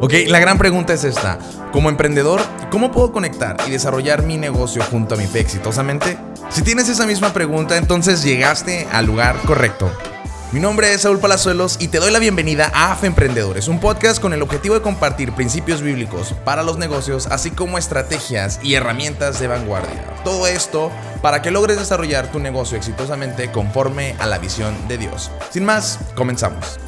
Ok, la gran pregunta es esta. Como emprendedor, ¿cómo puedo conectar y desarrollar mi negocio junto a mi fe exitosamente? Si tienes esa misma pregunta, entonces llegaste al lugar correcto. Mi nombre es Saúl Palazuelos y te doy la bienvenida a Fe Emprendedores, un podcast con el objetivo de compartir principios bíblicos para los negocios, así como estrategias y herramientas de vanguardia. Todo esto para que logres desarrollar tu negocio exitosamente conforme a la visión de Dios. Sin más, comenzamos.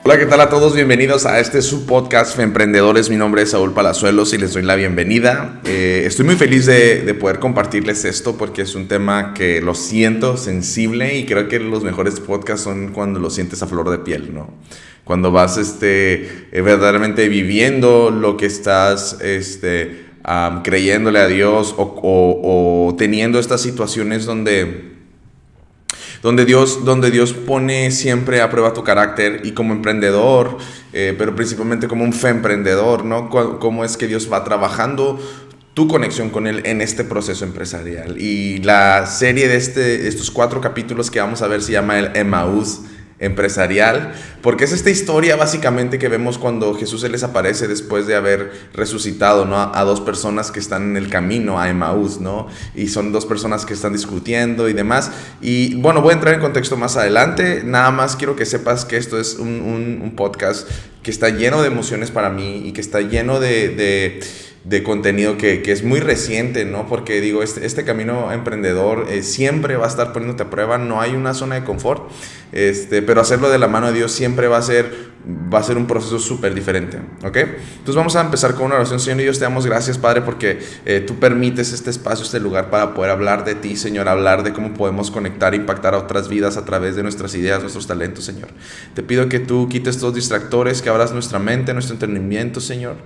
Hola, ¿qué tal a todos? Bienvenidos a este subpodcast Fe Emprendedores. Mi nombre es Saúl Palazuelos y les doy la bienvenida. Estoy muy feliz de poder compartirles esto porque es un tema que lo siento sensible y creo que los mejores podcasts son cuando lo sientes a flor de piel, ¿no? Cuando vas verdaderamente viviendo lo que estás creyéndole a Dios o teniendo estas situaciones donde Dios pone siempre a prueba tu carácter y como emprendedor, pero principalmente como un fe emprendedor, ¿no? Cómo es que Dios va trabajando tu conexión con Él en este proceso empresarial. Y la serie de estos 4 capítulos que vamos a ver se llama el Emaús empresarial, porque es esta historia básicamente que vemos cuando Jesús se les aparece después de haber resucitado, ¿no? a 2 personas que están en el camino a Emaús, ¿no? Y son 2 personas que están discutiendo y demás. Y bueno, voy a entrar en contexto más adelante. Nada más quiero que sepas que esto es un podcast que está lleno de emociones para mí y que está lleno de contenido que es muy reciente, ¿no? Porque digo, este camino emprendedor siempre va a estar poniéndote a prueba, no hay una zona de confort, pero hacerlo de la mano de Dios siempre va a ser un proceso súper diferente, ¿ok? Entonces vamos a empezar con una oración. Señor Dios, te damos gracias, Padre, porque tú permites este espacio, este lugar para poder hablar de ti, Señor, hablar de cómo podemos conectar e impactar a otras vidas a través de nuestras ideas, nuestros talentos, Señor. Te pido que tú quites todos los distractores, que abras nuestra mente, nuestro entendimiento, Señor,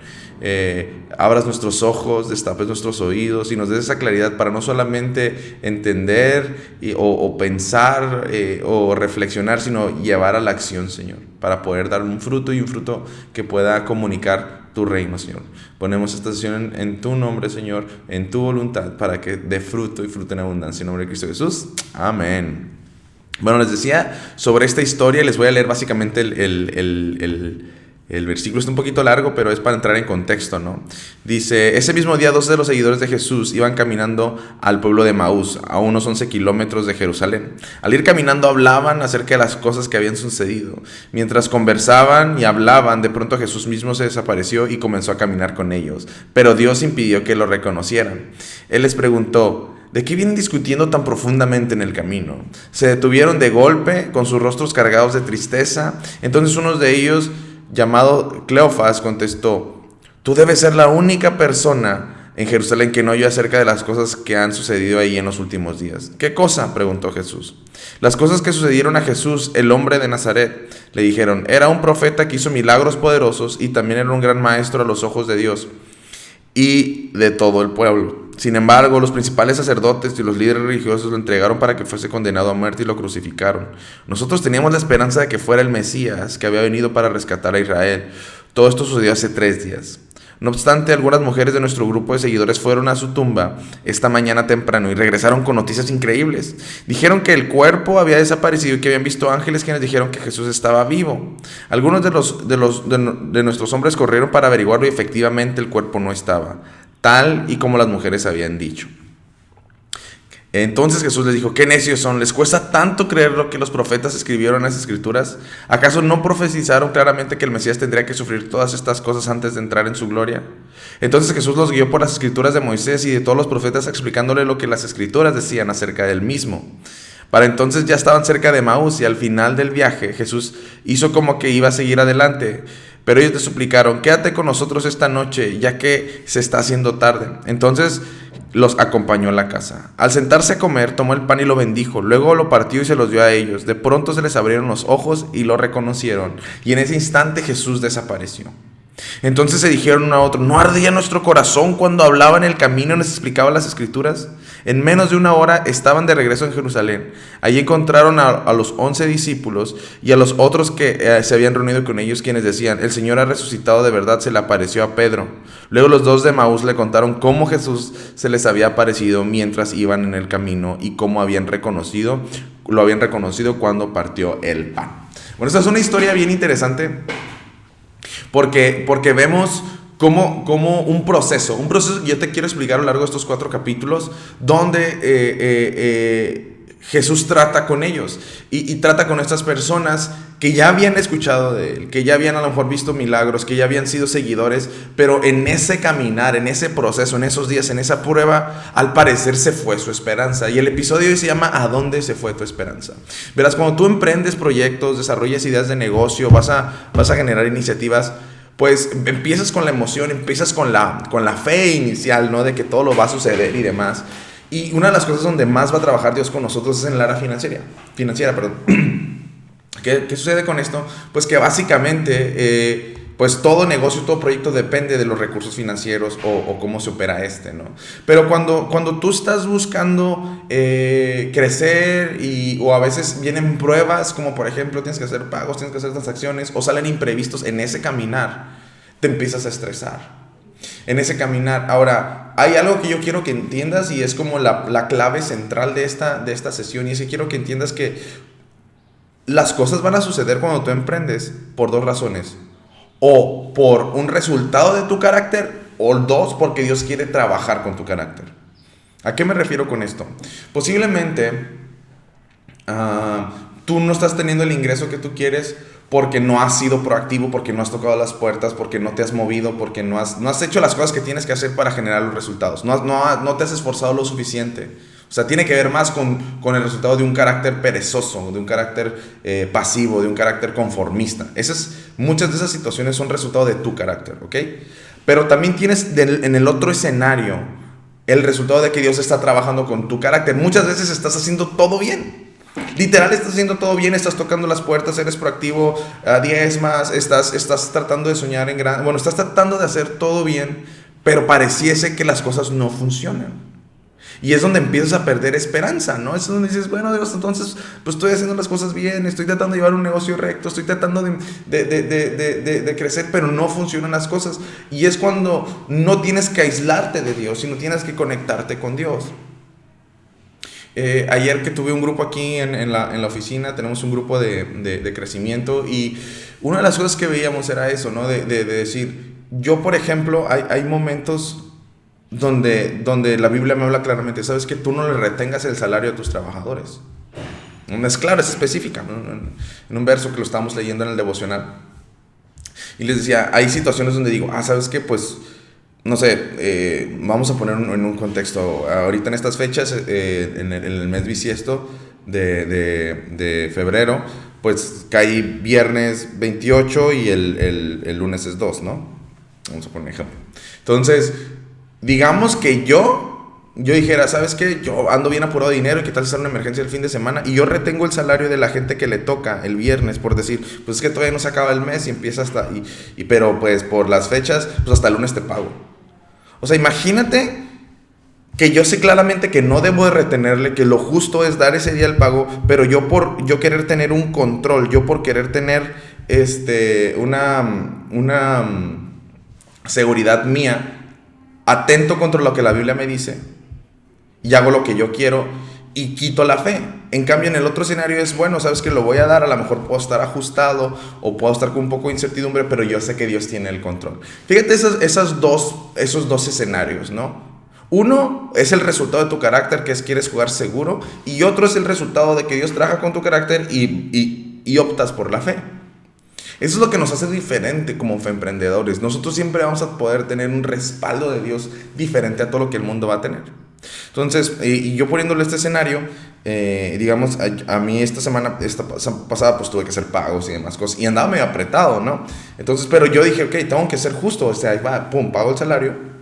abras nuestros ojos, destapes nuestros oídos y nos des esa claridad para no solamente entender o pensar o reflexionar, sino llevar a la acción, Señor, para poder dar un fruto y un fruto que pueda comunicar tu reino, Señor. Ponemos esta sesión en tu nombre, Señor, en tu voluntad, para que dé fruto y fruto en abundancia. En nombre de Cristo Jesús. Amén. Bueno, les decía sobre esta historia, les voy a leer básicamente el versículo. Está un poquito largo, pero es para entrar en contexto, ¿no? Dice: ese mismo día 12 de los seguidores de Jesús iban caminando al pueblo de Emaús, a unos 11 kilómetros de Jerusalén. Al ir caminando hablaban acerca de las cosas que habían sucedido. Mientras conversaban y hablaban, de pronto Jesús mismo se desapareció y comenzó a caminar con ellos. Pero Dios impidió que lo reconocieran. Él les preguntó: ¿de qué vienen discutiendo tan profundamente en el camino? Se detuvieron de golpe, con sus rostros cargados de tristeza. Entonces uno de ellos, llamado Cleofas, contestó: tú debes ser la única persona en Jerusalén que no oye acerca de las cosas que han sucedido ahí en los últimos días. ¿Qué cosa?, preguntó Jesús. Las cosas que sucedieron a Jesús, el hombre de Nazaret, le dijeron. Era un profeta que hizo milagros poderosos y también era un gran maestro a los ojos de Dios y de todo el pueblo. Sin embargo, los principales sacerdotes y los líderes religiosos lo entregaron para que fuese condenado a muerte y lo crucificaron. Nosotros teníamos la esperanza de que fuera el Mesías, que había venido para rescatar a Israel. Todo esto sucedió hace 3 días. No obstante, algunas mujeres de nuestro grupo de seguidores fueron a su tumba esta mañana temprano y regresaron con noticias increíbles. Dijeron que el cuerpo había desaparecido y que habían visto ángeles quienes dijeron que Jesús estaba vivo. Algunos de nuestros hombres corrieron para averiguarlo y efectivamente el cuerpo no estaba, tal y como las mujeres habían dicho. Entonces Jesús les dijo: ¿qué necios son? ¿Les cuesta tanto creer lo que los profetas escribieron en las escrituras? ¿Acaso no profetizaron claramente que el Mesías tendría que sufrir todas estas cosas antes de entrar en su gloria? Entonces Jesús los guió por las escrituras de Moisés y de todos los profetas, explicándole lo que las escrituras decían acerca del mismo. Para entonces ya estaban cerca de Emaús y al final del viaje Jesús hizo como que iba a seguir adelante. Pero ellos le suplicaron: quédate con nosotros esta noche, ya que se está haciendo tarde. Entonces los acompañó a la casa. Al sentarse a comer, tomó el pan y lo bendijo. Luego lo partió y se los dio a ellos. De pronto se les abrieron los ojos y lo reconocieron. Y en ese instante Jesús desapareció. Entonces se dijeron uno a otro: ¿no ardía nuestro corazón cuando hablaba en el camino y nos explicaba las escrituras? En menos de 1 hora estaban de regreso en Jerusalén. Allí encontraron a los 11 discípulos y a los otros que se habían reunido con ellos, quienes decían: el Señor ha resucitado de verdad. Se le apareció a Pedro. Luego los 2 de Emaús le contaron cómo Jesús se les había aparecido mientras iban en el camino y cómo lo habían reconocido cuando partió el pan. Bueno, esta es una historia bien interesante Porque vemos como un proceso, yo te quiero explicar a lo largo de estos 4 capítulos, donde Jesús trata con ellos y trata con estas personas que ya habían escuchado de Él, que ya habían a lo mejor visto milagros, que ya habían sido seguidores, pero en ese caminar, en ese proceso, en esos días, en esa prueba, al parecer se fue su esperanza. Y el episodio hoy se llama ¿A dónde se fue tu esperanza? Verás, cuando tú emprendes proyectos, desarrollas ideas de negocio, vas a generar iniciativas, pues empiezas con la emoción, empiezas con la fe inicial, ¿no? De que todo lo va a suceder y demás. Y una de las cosas donde más va a trabajar Dios con nosotros es en el área financiera, perdón. ¿Qué sucede con esto? Pues que básicamente, pues todo negocio, todo proyecto depende de los recursos financieros o cómo se opera ¿no? Pero cuando tú estás buscando crecer o a veces vienen pruebas, como por ejemplo tienes que hacer pagos, tienes que hacer transacciones o salen imprevistos en ese caminar, te empiezas a estresar. En ese caminar. Ahora, hay algo que yo quiero que entiendas y es como la clave central de esta sesión, y es que quiero que entiendas que las cosas van a suceder cuando tú emprendes por 2 razones: o por un resultado de tu carácter, o 2, porque Dios quiere trabajar con tu carácter. ¿A qué me refiero con esto? Posiblemente tú no estás teniendo el ingreso que tú quieres porque no has sido proactivo, porque no has tocado las puertas, porque no te has movido, porque no has hecho las cosas que tienes que hacer para generar los resultados. No te has esforzado lo suficiente. O sea, tiene que ver más con el resultado de un carácter perezoso, de un carácter pasivo, de un carácter conformista. Muchas de esas situaciones son resultado de tu carácter, ¿ok? Pero también tienes en el otro escenario el resultado de que Dios está trabajando con tu carácter. Muchas veces estás haciendo todo bien. Literal, estás haciendo todo bien, estás tocando las puertas, eres proactivo, diezmas, estás tratando de soñar en grande. Bueno, estás tratando de hacer todo bien, pero pareciese que las cosas no funcionan. Y es donde empiezas a perder esperanza, ¿no? Es donde dices, bueno, Dios, entonces, pues estoy haciendo las cosas bien, estoy tratando de llevar un negocio recto, estoy tratando de crecer, pero no funcionan las cosas. Y es cuando no tienes que aislarte de Dios, sino tienes que conectarte con Dios. Ayer que tuve un grupo aquí en la oficina, tenemos un grupo de crecimiento, y una de las cosas que veíamos era eso, ¿no? De decir, yo por ejemplo, hay momentos donde la Biblia me habla claramente, sabes que tú no le retengas el salario a tus trabajadores. Es claro, es específica, ¿no? En un verso que lo estábamos leyendo en el devocional. Y les decía, hay situaciones donde digo, sabes que pues no sé, vamos a poner en un contexto. Ahorita en estas fechas, en el mes bisiesto de febrero, pues cae viernes 28 y el lunes es 2, ¿no? Vamos a poner un ejemplo. Entonces, digamos que yo dijera, ¿sabes qué? Yo ando bien apurado de dinero y qué tal si sale una emergencia el fin de semana, y yo retengo el salario de la gente que le toca el viernes, por decir, pues es que todavía no se acaba el mes y empieza hasta, pero pues por las fechas, pues hasta el lunes te pago. O sea, imagínate que yo sé claramente que no debo de retenerle, que lo justo es dar ese día el pago, pero yo querer tener un control, yo por querer tener una seguridad mía, atento contra lo que la Biblia me dice y hago lo que yo quiero y quito la fe. En cambio, en el otro escenario es, bueno, sabes que lo voy a dar, a lo mejor puedo estar ajustado o puedo estar con un poco de incertidumbre, pero yo sé que Dios tiene el control. Fíjate esos dos escenarios, ¿no? Uno es el resultado de tu carácter, que es quieres jugar seguro, y otro es el resultado de que Dios trabaja con tu carácter y optas por la fe. Eso es lo que nos hace diferente como emprendedores. Nosotros siempre vamos a poder tener un respaldo de Dios diferente a todo lo que el mundo va a tener. Entonces, y yo poniéndole este escenario, digamos, a mí esta pasada pues tuve que hacer pagos y demás cosas, y andaba medio apretado, ¿no? Entonces, pero yo dije, ok, tengo que ser justo, o sea, ahí va, pum, pago el salario.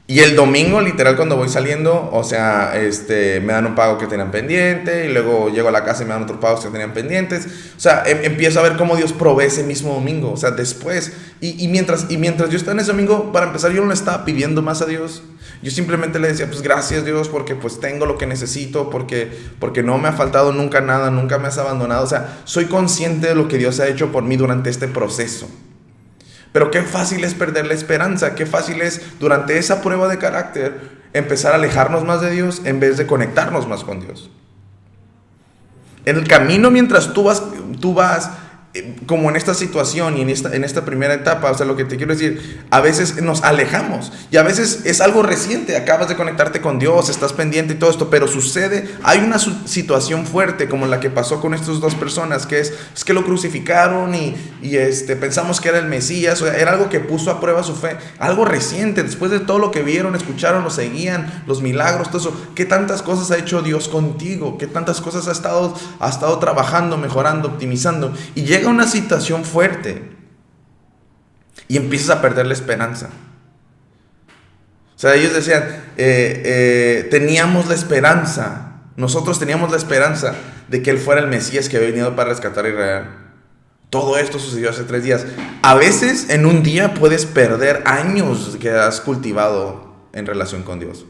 Y el domingo, literal, cuando voy saliendo, o sea, me dan un pago que tenían pendiente, y luego llego a la casa y me dan otros pagos que tenían pendientes. O sea, empiezo a ver cómo Dios provee ese mismo domingo, o sea, después. Y mientras yo estaba en ese domingo, para empezar, yo no le estaba pidiendo más a Dios. Yo simplemente le decía, pues gracias Dios, porque pues tengo lo que necesito, porque no me ha faltado nunca nada, nunca me has abandonado. O sea, soy consciente de lo que Dios ha hecho por mí durante este proceso. Pero qué fácil es perder la esperanza, qué fácil es durante esa prueba de carácter empezar a alejarnos más de Dios en vez de conectarnos más con Dios. En el camino, mientras tú vas como en esta situación y en esta primera etapa, o sea, lo que te quiero decir, a veces nos alejamos y a veces es algo reciente, acabas de conectarte con Dios, estás pendiente y todo esto, pero sucede, hay una situación fuerte como la que pasó con estas dos personas, que es que lo crucificaron y pensamos que era el Mesías, o sea, era algo que puso a prueba su fe, algo reciente, después de todo lo que vieron, escucharon, lo seguían, los milagros, todo eso. ¿Qué tantas cosas ha hecho Dios contigo? ¿Qué tantas cosas ha estado trabajando, mejorando, optimizando? Y llega una situación fuerte y empiezas a perder la esperanza. O sea, ellos decían, teníamos la esperanza, nosotros teníamos la esperanza de que Él fuera el Mesías que había venido para rescatar a Israel. Todo esto sucedió hace 3 días. A veces en un día puedes perder años que has cultivado en relación con Dios.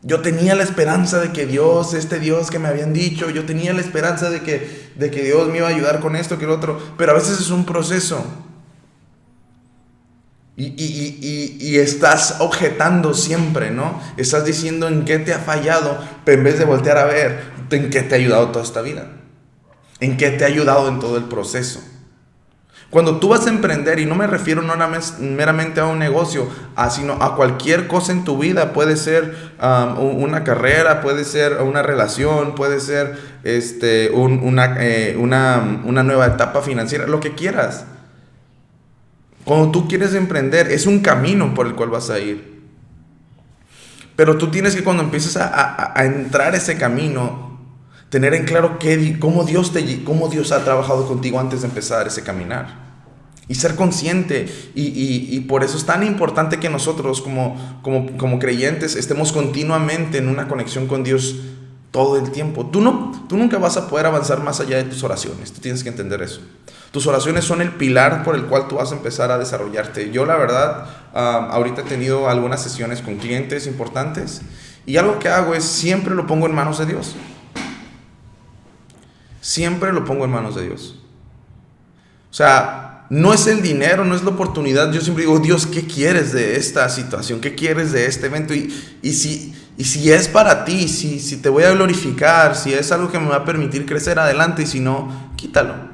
Yo tenía la esperanza de que Dios, este Dios que me habían dicho, yo tenía la esperanza de que Dios me iba a ayudar con esto, que lo otro, pero a veces es un proceso. Y estás objetando siempre, ¿no? Estás diciendo en qué te ha fallado, pero en vez de voltear a ver en qué te ha ayudado toda esta vida, en qué te ha ayudado en todo el proceso. Cuando tú vas a emprender, y no me refiero no meramente a un negocio, sino a cualquier cosa en tu vida, puede ser una carrera, puede ser una relación, puede ser una nueva etapa financiera, lo que quieras. Cuando tú quieres emprender, es un camino por el cual vas a ir. Pero tú tienes que, cuando empieces a entrar ese camino, tener en claro cómo Dios ha trabajado contigo antes de empezar ese caminar. Y ser consciente. Y por eso es tan importante que nosotros como creyentes estemos continuamente en una conexión con Dios todo el tiempo. Tú nunca vas a poder avanzar más allá de tus oraciones. Tú tienes que entender eso. Tus oraciones son el pilar por el cual tú vas a empezar a desarrollarte. Yo, la verdad, ahorita he tenido algunas sesiones con clientes importantes. Y algo que hago es siempre lo pongo en manos de Dios. Siempre lo pongo en manos de Dios. O sea, no es el dinero, no es la oportunidad. Yo siempre digo, Dios, ¿qué quieres de esta situación? ¿Qué quieres de este evento? Y si es para ti, si te voy a glorificar, si es algo que me va a permitir crecer adelante, y si no, quítalo.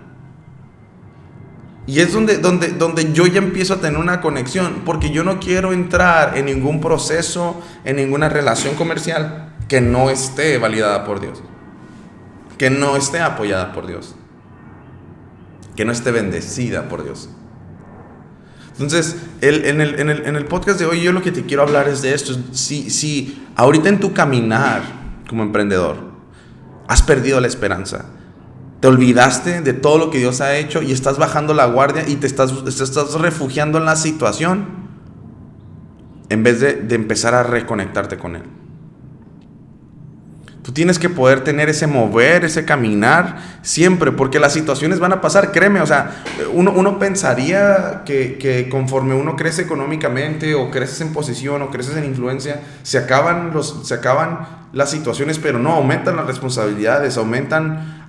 Y es donde yo ya empiezo a tener una conexión, porque yo no quiero entrar en ningún proceso, en ninguna relación comercial que no esté validada por Dios, que no esté apoyada por Dios, que no esté bendecida por Dios. Entonces, en el podcast de hoy, yo lo que te quiero hablar es de esto. Si ahorita en tu caminar como emprendedor has perdido la esperanza, te olvidaste de todo lo que Dios ha hecho y estás bajando la guardia y te estás refugiando en la situación, en vez de empezar a reconectarte con Él. Tú tienes que poder tener ese mover, ese caminar siempre, porque las situaciones van a pasar, créeme. O sea, uno pensaría que conforme uno crece económicamente, o creces en posición, o creces en influencia, se acaban las situaciones, pero no, aumentan las responsabilidades, aumentan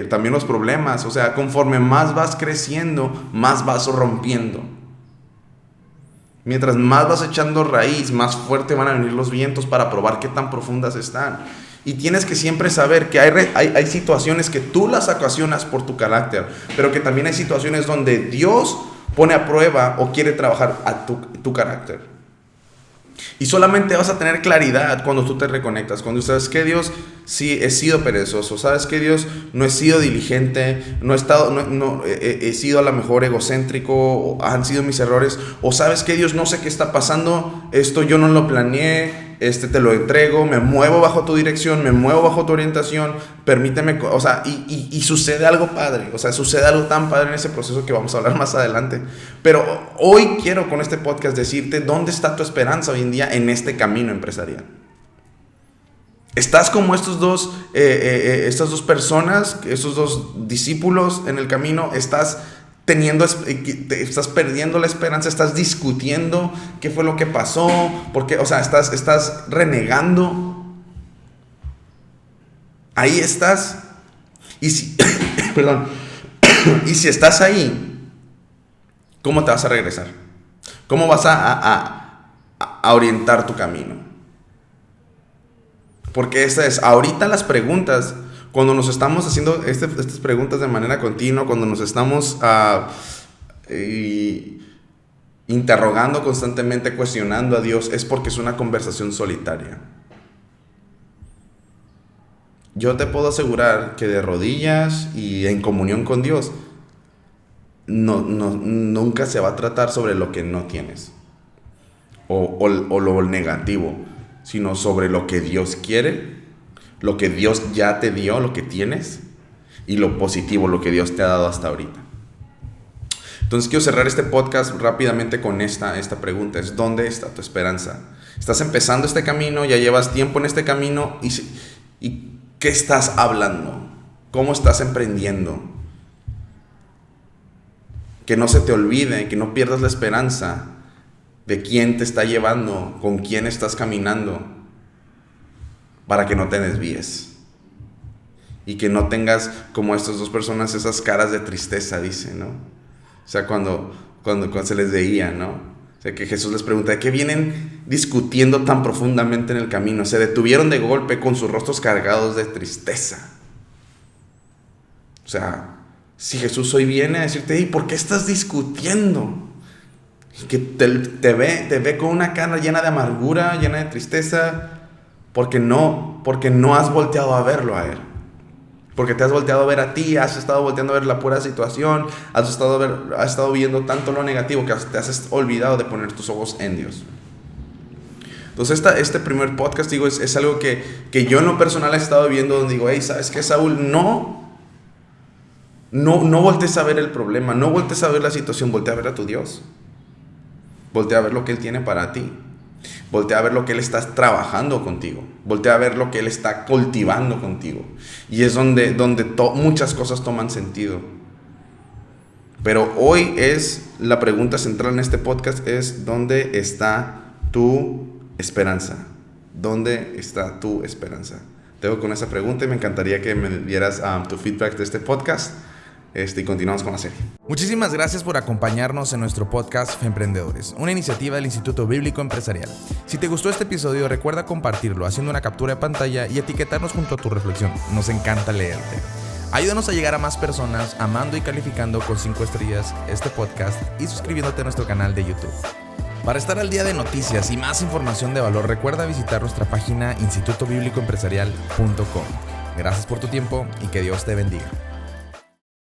también los problemas. O sea, conforme más vas creciendo, más vas rompiendo. Mientras más vas echando raíz, más fuerte van a venir los vientos para probar qué tan profundas están. Y tienes que siempre saber que hay situaciones que tú las ocasionas por tu carácter, pero que también hay situaciones donde Dios pone a prueba o quiere trabajar a tu carácter. Y solamente vas a tener claridad cuando tú te reconectas, cuando sabes que Dios, sí, he sido perezoso, sabes que Dios, no he sido diligente, he sido a lo mejor egocéntrico, han sido mis errores, o sabes que Dios, no sé qué está pasando, esto yo no lo planeé, te lo entrego, me muevo bajo tu dirección, me muevo bajo tu orientación, permíteme, o sea, y sucede algo padre, o sea, sucede algo tan padre en ese proceso que vamos a hablar más adelante. Pero hoy quiero con este podcast decirte dónde está tu esperanza hoy en día en este camino empresarial. Estás como estas dos personas, estos dos discípulos en el camino, estás perdiendo la esperanza, estás discutiendo qué fue lo que pasó, porque, o sea, estás renegando. Ahí estás. Y si perdón, y si estás ahí, ¿cómo te vas a regresar? ¿Cómo vas a orientar tu camino? Porque ahorita las preguntas, cuando nos estamos haciendo estas preguntas de manera continua, cuando nos estamos interrogando constantemente, cuestionando a Dios, es porque es una conversación solitaria. Yo te puedo asegurar que de rodillas y en comunión con Dios, nunca se va a tratar sobre lo que no tienes o lo negativo, sino sobre lo que Dios quiere, lo que Dios ya te dio, lo que tienes, y lo positivo, lo que Dios te ha dado hasta ahorita. Entonces quiero cerrar este podcast rápidamente con esta pregunta: es ¿dónde está tu esperanza? Estás empezando este camino, ya llevas tiempo en este camino, y ¿qué estás hablando? ¿Cómo estás emprendiendo? Que no se te olvide, que no pierdas la esperanza de quién te está llevando, con quién estás caminando, para que no te desvíes. Y que no tengas, como estas dos personas, esas caras de tristeza, dice, ¿no? O sea, cuando se les veía, ¿no? O sea, que Jesús les pregunta, ¿de qué vienen discutiendo tan profundamente en el camino? Se detuvieron de golpe con sus rostros cargados de tristeza. O sea, si Jesús hoy viene a decirte, ¿y por qué estás discutiendo? Y que te ve con una cara llena de amargura, llena de tristeza, porque no has volteado a verlo a Él. Porque te has volteado a ver a ti, has estado volteando a ver la pura situación, has estado viendo tanto lo negativo que te has olvidado de poner tus ojos en Dios. Entonces este primer podcast, digo, es algo que yo en lo personal he estado viendo, donde digo, hey, ¿sabes qué, Saúl? No voltees a ver el problema, no voltees a ver la situación, voltea a ver a tu Dios. Voltea a ver lo que Él tiene para ti. Voltea a ver lo que Él está trabajando contigo. Voltea a ver lo que Él está cultivando contigo. Y es donde muchas cosas toman sentido. Pero hoy la pregunta central en este podcast es: ¿dónde está tu esperanza? ¿Dónde está tu esperanza? Te dejo con esa pregunta y me encantaría que me dieras tu feedback de este podcast. Y continuamos con la serie. Muchísimas gracias por acompañarnos en nuestro podcast Femprendedores, una iniciativa del Instituto Bíblico Empresarial. Si te gustó este episodio, recuerda compartirlo haciendo una captura de pantalla y etiquetarnos junto a tu reflexión. Nos encanta leerte. Ayúdanos a llegar a más personas amando y calificando con 5 estrellas este podcast y suscribiéndote a nuestro canal de YouTube. Para estar al día de noticias y más información de valor, recuerda visitar nuestra página institutobiblicoempresarial.com. Gracias por tu tiempo y que Dios te bendiga.